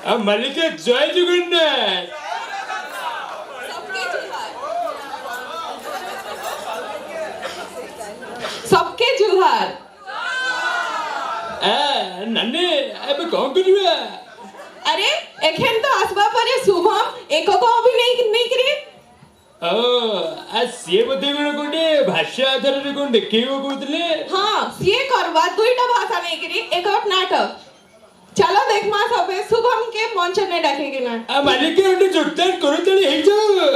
मालिक जय जगन्नाथ। सबके जुहार। नन्हे अब कौन करिया? अरे एखन तो आसबा परे शुभम एको को अभिनय नहीं करी। सी बोधे गोटे भाषा आधार रे कोन देखैबो कहतले। हां सी करवा दुईटा भाषा नहीं करी एक नाटक। चलो देख मा सबे शुभम के मंच ने डाके कि ना। मालिक के ओटे जोरदार करतली हे जाओ।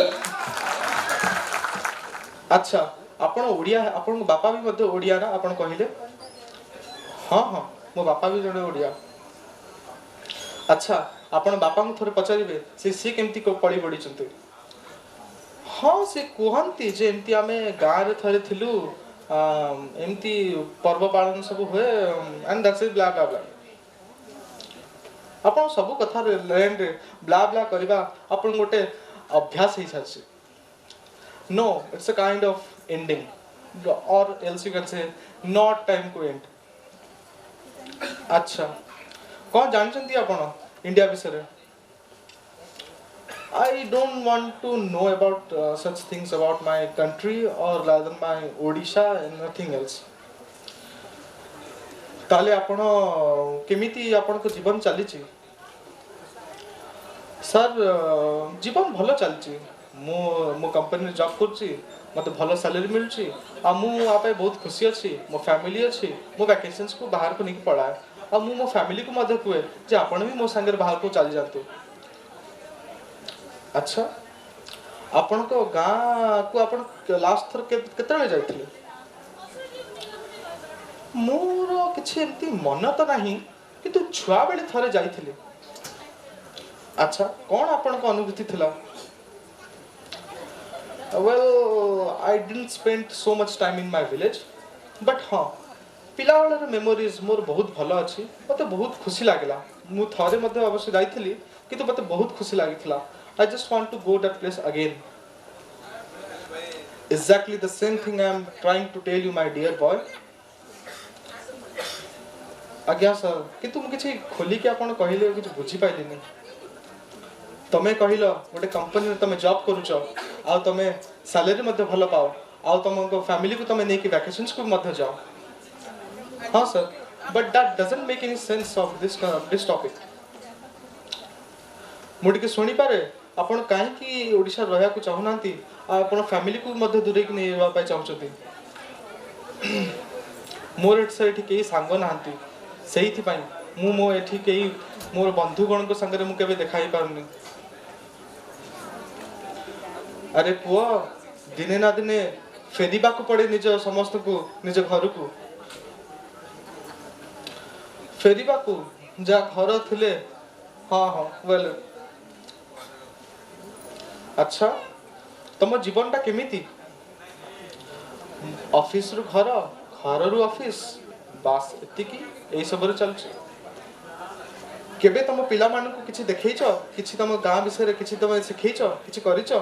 अच्छा आपण ओडिया आपण बापा भी मध्य ओडिया ना आपण कहिले? हां हां मो बापा भी जड़े ओडिया। अच्छा आपण बापा को थोड़े पचारिबे से केमती को पड़ी बड़ी चंते? हाँ से कहती जे एमती आमे गाँव रे थरे थिलु एमती पर्व पालन सब हुए एंड दैट्स इट ब्ला ब्ला ब्ला। आपण सब कथा लैंड रे ब्ला ब्ला करबा आपण गोटे अभ्यास ही छाछि। No it's a kind of ending or else you can say not time to end. अच्छा कौन जानचंती आपण इंडिया विषय? I don't want to know about such things about my country or rather my Odisha and nothing else. ताले आपण केमिति आपण को जीवन चली छी? सर जीवन भलो चली छी। मो कंपनी में जॉब करछी मते भलो सैलरी मिलची आ मु आपे बहुत खुशी अछि। मो फैमिली अछि मो वैकेशंस को बाहर को नहीं पड़ा आ मो फैमिली को मध्य कुए जे आपण भी मो संगे बाहर को चली जातु। अच्छा आपण को गाँ को आपण लास्ट थर केतले जाइथिले? मोर किछि एमती मन तो नाही किंतु छुआ बेले थरे जाइथिले। अच्छा कोन आपण को अनुभूति थिला? Well I didn't spend so much time in my village but हां पिला वाला मेमोरीज मोर बहुत भलो अछि। मते बहुत खुशी लागला। मु थरे मध्ये अवश्य जाइथिली किंतु मते बहुत खुशी लागिथिला। I just want to go that place again. Exactly the same thing I am trying to tell you, my dear boy. आज्ञा सर किंतु मु किछि खोली के आपण कहिले किछि बुझी पाइलिनी। तमे कहिलो गोटे कंपनी रे तमे जॉब करूछो आ तमे सैलरी मध्ये भलो पाओ आ तमको फैमिली को तमे नेकी वैकेशंस को मध्ये जाओ। हां sir but that doesn't make any sense of this topic. मुडी के सुनी पारे आपण काहे कि ओडिसा रहया को चाहनांती आपण फैमिली को मध्ये दूरे कि नै रहबा पाई चाहउछथि। मोर एठसे एठी केही सांग नाहंती सेहिथि पाई मु मो एठी केही मोर बंधु गण को संगे मु केबे देखाई पारुनी। अरे पुआ दिने ना दिने फेदिबा को पड़े निज समस्त को निज घर को फेदिबा को जा घर थिले। हां हां वेल अच्छा तुम जीवन टा केमिति? ऑफिस रु घर घर रु ऑफिस बास एतिकी एई सबरे चलछि। केबे तुम पिला मान को किछि देखैछो किछि तुम गां विषय रे किछि तुम सिखैछो किछि करिछो?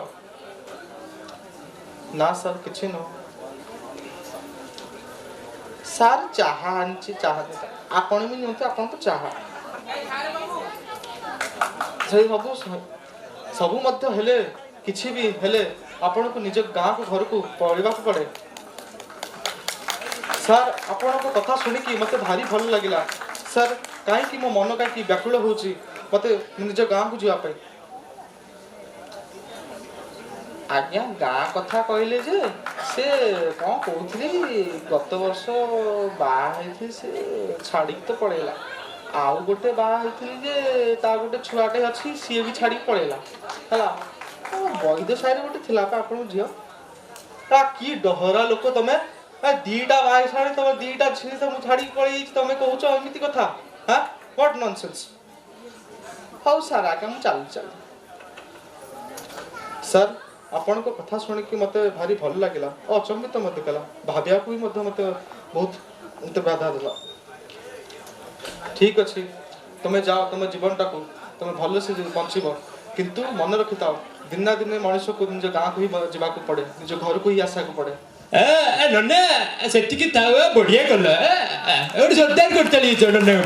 ना सर किछि न। सर चाहा आनछि चाहा आपण भी नते आपण तो चाहा सही बाबू सबु मध्य हेले किछि भी हेले आपण को निज गां को घर को पळिबा को पड़े। सर आपण को कथा सुनी कि मते भारी भल लागिला। सर काहे कि मो मन का कि व्याकुल होउची मते निज गां को जिया पाई। आज्ञा गां कथा कहले जे से कोन कहउथली गत वर्ष बा हेथि से छाड़ी तो पड़ेला आउ गोटे बा हेथि जे ता गोटे छुआटे अछि सी भी छाड़ी पड़ेला हला वैद्य साइड गोटे थिला पा आपण झियो ता की डहरा लोक तमे दीटा बाई साड़ी तमे दीटा छिनी त मु छाड़ी पळी तमे कहउछो एमिति कथा हां व्हाट नॉनसेंस। हाउ सारा का मु चल सर आपण को कथा सुन के मते भारी भल लागिला और अचंबित मते कला भाबिया को भी मते बहुत मते बाधा देला। ठीक अछि तमे जाओ तमे जीवन टाको तमे भलो से बंचिबो किंतु मन रखिताओ दिन ना दिन मनुष्य को निज गां को ही जीवा को पड़े निज घर को ही आशा को पड़े। नन्ना सेटिकी तावा बढ़िया कल जोरदार करतली नन्ना।